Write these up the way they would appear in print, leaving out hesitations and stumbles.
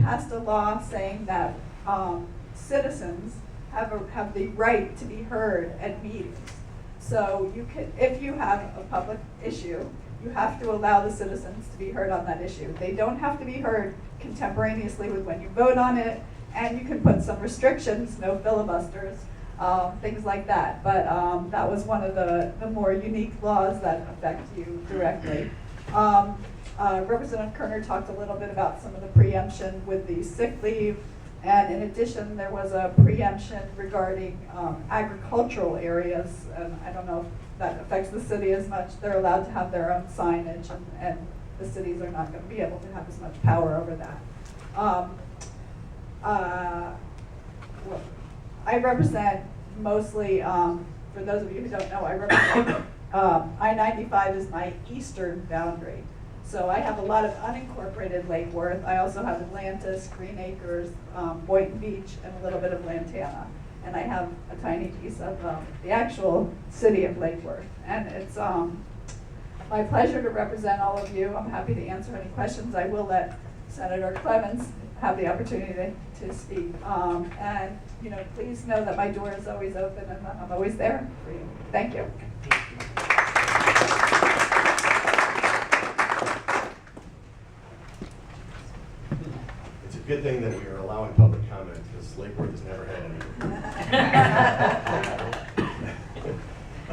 passed a law saying that citizens have the right to be heard at meetings. So you can, if you have a public issue, you have to allow the citizens to be heard on that issue. They don't have to be heard contemporaneously with when you vote on it, and you can put some restrictions, no filibusters, things like that. But that was one of the more unique laws that affect you directly. Representative Kerner talked a little bit about some of the preemption with the sick leave, and in addition, there was a preemption regarding agricultural areas, and I don't know if that affects the city as much. They're allowed to have their own signage, and the cities are not going to be able to have as much power over that. I represent mostly, for those of you who don't know, I represent I-95 is my eastern boundary. So I have a lot of unincorporated Lake Worth. I also have Atlantis, Green Acres, Boynton Beach, and a little bit of Lantana. And I have a tiny piece of the actual city of Lake Worth. And it's my pleasure to represent all of you. I'm happy to answer any questions. I will let Senator Clemens have the opportunity to speak. And please know that my door is always open and I'm always there for you. Thank you. It's a good thing that we are allowing public comment because Lake Worth has never had any.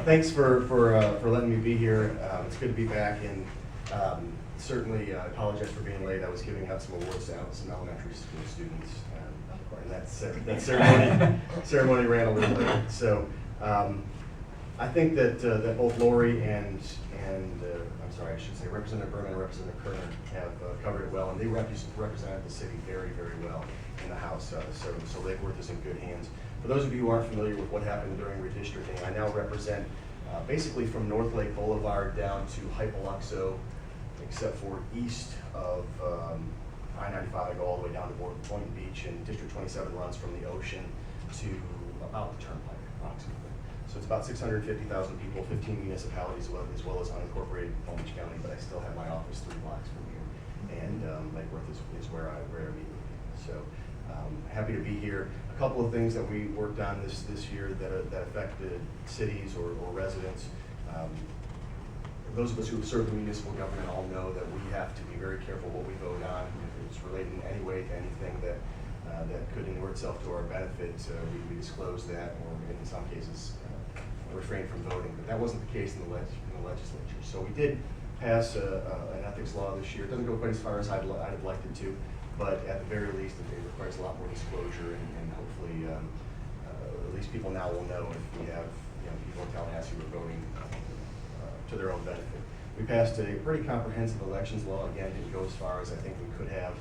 Thanks for letting me be here. It's good to be back, and certainly I apologize for being late. I was giving out some awards to some elementary school students, and that ceremony ran a little late. So I think that both Lori and I should say Representative Berman and Representative Kerner have covered it well, and they represented the city very, very well in the House. So Lake Worth is in good hands. For those of you who aren't familiar with what happened during redistricting, I now represent basically from North Lake Boulevard down to Hypoluxo, except for east of I-95. I go all the way down to Boynton Beach, and District 27 runs from the ocean to about the Turnpike, approximately. So it's about 650,000 people, 15 municipalities, as well as unincorporated Palm Beach County, but I still have my office 3 blocks from here. And Lake Worth is where I meet with you. So happy to be here. A couple of things that we worked on this year that affected cities or residents. Those of us who have served in municipal government all know that we have to be very careful what we vote on. If it's related in any way to anything that could inure itself to our benefit, we disclose that, or in some cases refrain from voting. But that wasn't the case in the legislature. So we did pass an ethics law this year. It doesn't go quite as far as I'd have liked it to, but at the very least, it requires a lot more disclosure, and hopefully, at least people now will know if we have people in Tallahassee who are voting to their own benefit. We passed a pretty comprehensive elections law. Again, didn't go as far as I think we could have.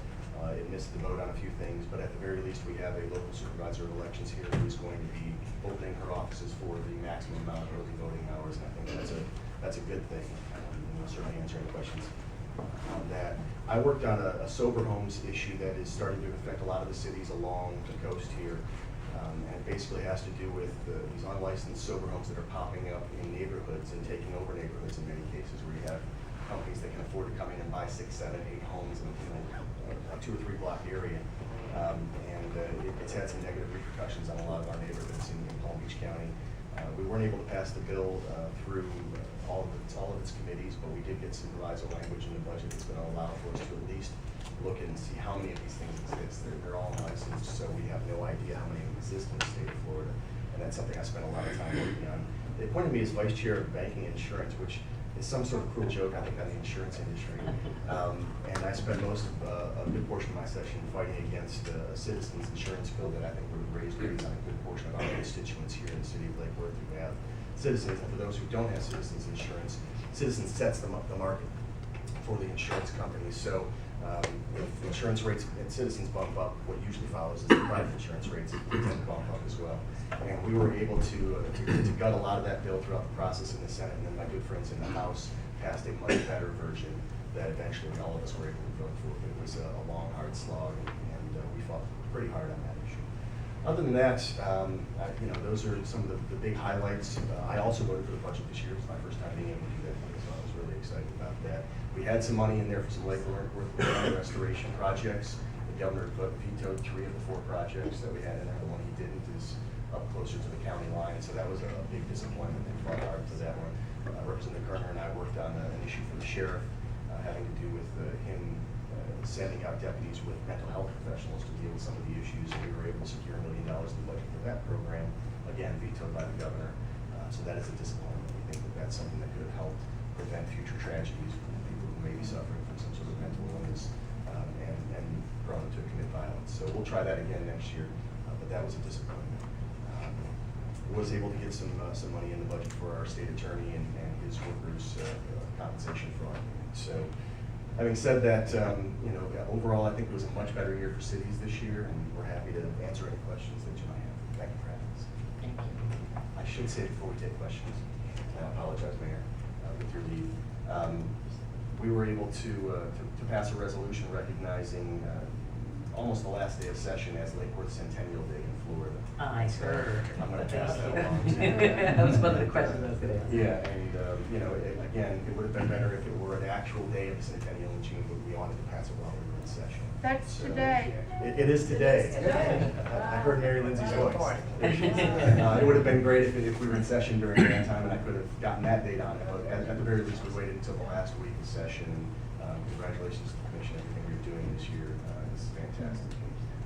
It missed the boat on a few things, but at the very least, we have a local supervisor of elections here who's going to be opening her offices for the maximum amount of early voting hours, and I think that's a good thing. We'll certainly answer any questions on that. I worked on a sober homes issue that is starting to affect a lot of the cities along the coast here. And it basically has to do with these unlicensed sober homes that are popping up in neighborhoods and taking over neighborhoods in many cases, where you have companies that can afford to come in and buy 6, 7, 8 homes in a 2 or 3 block area. It's had some negative repercussions on a lot of our neighborhoods in Palm Beach County. We weren't able to pass the bill through all of its committees, but we did get some proviso language in the budget that's going to allow for us to at least look and see how many of these things exist. They're all licensed, so we have no idea how many exist in the state of Florida, and that's something I spent a lot of time working on. They appointed me as vice chair of banking and insurance, which is some sort of cruel joke, I think, on the insurance industry. And I spent most of a good portion of my session fighting against a citizens insurance bill that I think would have raised rates on a good portion of our constituents here in the city of Lake Worth who have citizens. And for those who don't have citizens insurance, Citizens sets the market for the insurance companies. So if insurance rates at Citizens bump up, what usually follows is the private insurance rates tend to bump up as well. And we were able to gut a lot of that bill throughout the process in the Senate, and then my good friends in the House passed a much better version that eventually all of us were able to vote for. But it was a long, hard slog, and we fought pretty hard on that issue. Other than that, those are some of the big highlights. I also voted for the budget this year. It was my first time being able to do that, so I was really excited about that. We had some money in there for some Lake Worth restoration projects. The governor vetoed 3 of the 4 projects that we had in there. The one he didn't is up closer to the county line, so that was a big disappointment. They fought hard to that one. Representative Kerner and I worked on an issue for the sheriff having to do with him sending out deputies with mental health professionals to deal with some of the issues, and we were able to secure $1 million in the budget for that program, again, vetoed by the governor. So that is a disappointment. We think that that's something that could have helped prevent future tragedies for people who may be suffering from some sort of mental illness and prone to commit violence. So we'll try that again next year, but that was a disappointment. Was able to get some money in the budget for our state attorney and his workers' compensation for argument. So, having said that, overall, I think it was a much better year for cities this year, and we're happy to answer any questions that you might have. Thank you for having us. Thank you. I should say before we take questions, and I apologize, Mayor, with your leave. We were able to pass a resolution recognizing almost the last day of session as Lake Worth Centennial Day in Florida. I heard. I'm going to pass that along to you. That was one of the questions I was going to ask. Yeah, and again, it would have been better if it were an actual day of the centennial in June, but we wanted to pass it while we were in session. That's today. It is today. It is today. I heard Mary Lindsay's voice. It would have been great if we were in session during that time, and I could have gotten that date on it, but at the very least, we waited until the last week of session. Congratulations to the commission, everything you're doing this year is fantastic.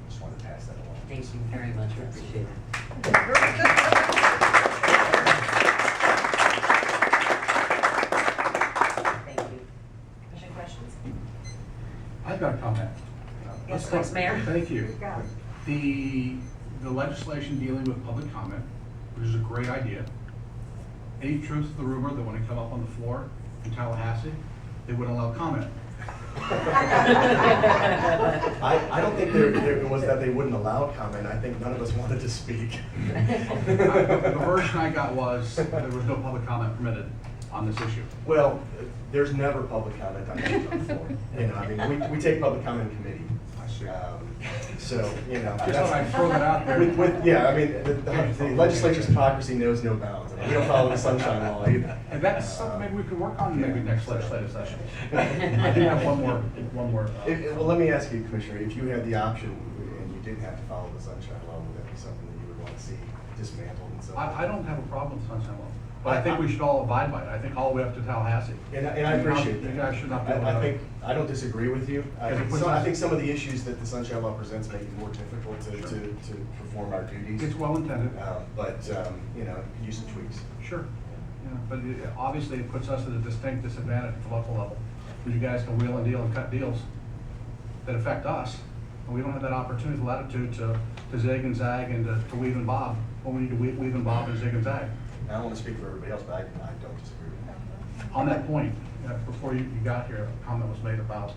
Just wanted to pass that along. Thank you very much. I appreciate it. Thank you. Commission questions? I've got a comment. Yes, please, Mayor. Thank you. Go. The legislation dealing with public comment, which is a great idea. Any truth to the rumor that when it come up on the floor in Tallahassee, they wouldn't allow comment? I don't think there was that they wouldn't allow comment. I think none of us wanted to speak. The version I got was there was no public comment permitted on this issue. Well, there's never public comment on the floor. We take public comment in committee. I see. So, Just thought I'd throw that out there. the legislature's hypocrisy knows no bounds. We don't follow the sunshine law either. And that's something maybe we could work on maybe next legislative session. I do have one more. Well, let me ask you, Commissioner, if you had the option and you didn't have to follow the sunshine law, would that be something that you would want to see dismantled and so on? I don't have a problem with sunshine law, but I think we should all abide by it. I think all the way up to Tallahassee. And I appreciate that. You guys should not be able to. I don't disagree with you. I Because it think some of the issues that the sunshine law presents make it more difficult to perform our duties. It's well intended. But you could use some tweaks. Sure. Yeah, but obviously it puts us at a distinct disadvantage at the local level. You guys can wheel and deal and cut deals that affect us, and we don't have that opportunity, the latitude to zig and zag and to weave and bob when we need to weave and bob and zig and zag. I don't want to speak for everybody else, but I don't disagree with that. On that point, before you got here, a comment was made about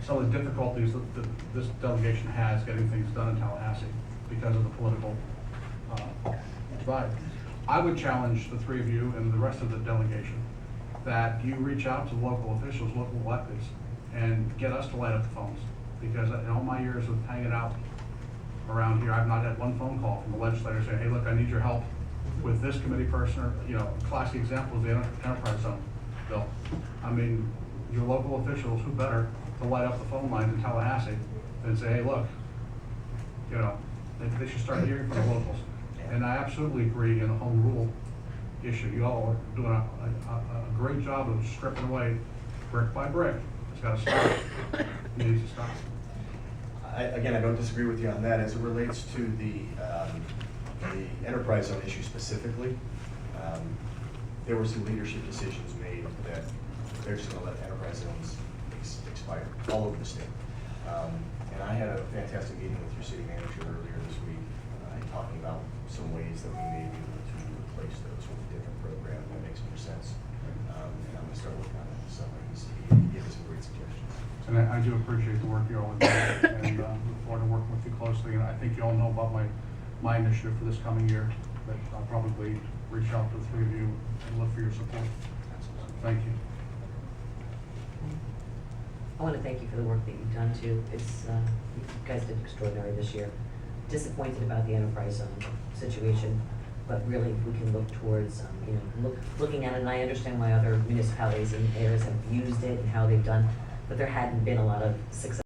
some of the difficulties that this delegation has getting things done in Tallahassee because of the political divide. I would challenge the 3 of you and the rest of the delegation that you reach out to local officials, local electeds, and get us to light up the phones. Because in all my years of hanging out around here, I've not had one phone call from a legislator saying, hey, look, I need your help with this committee person, or, a classic example is the enterprise zone bill. I mean, your local officials, who better to light up the phone lines in Tallahassee and say, hey, look, they should start hearing from the locals. And I absolutely agree in the home rule issue. You all are doing a great job of stripping away brick by brick. It's got to stop. It needs to stop. I don't disagree with you on that. As it relates to the enterprise zone issue specifically, there were some leadership decisions made that they're just going to let enterprise zones expire all over the state. And I had a fantastic meeting with your city manager earlier this week, talking about some ways that we may be able to replace those with a different program that makes more sense. And I'm going to start working on that this summer. He gave us some great suggestions. And I do appreciate the work you all have done, and look forward to working with you closely. And I think you all know about my initiative for this coming year, but I'll probably reach out to the 3 of you and look for your support. Thank you. I want to thank you for the work that you've done too. You guys did extraordinary this year. Disappointed about the enterprise zone situation, but really if we can look towards, looking at it, and I understand why other municipalities and areas have used it and how they've done, but there hadn't been a lot of success.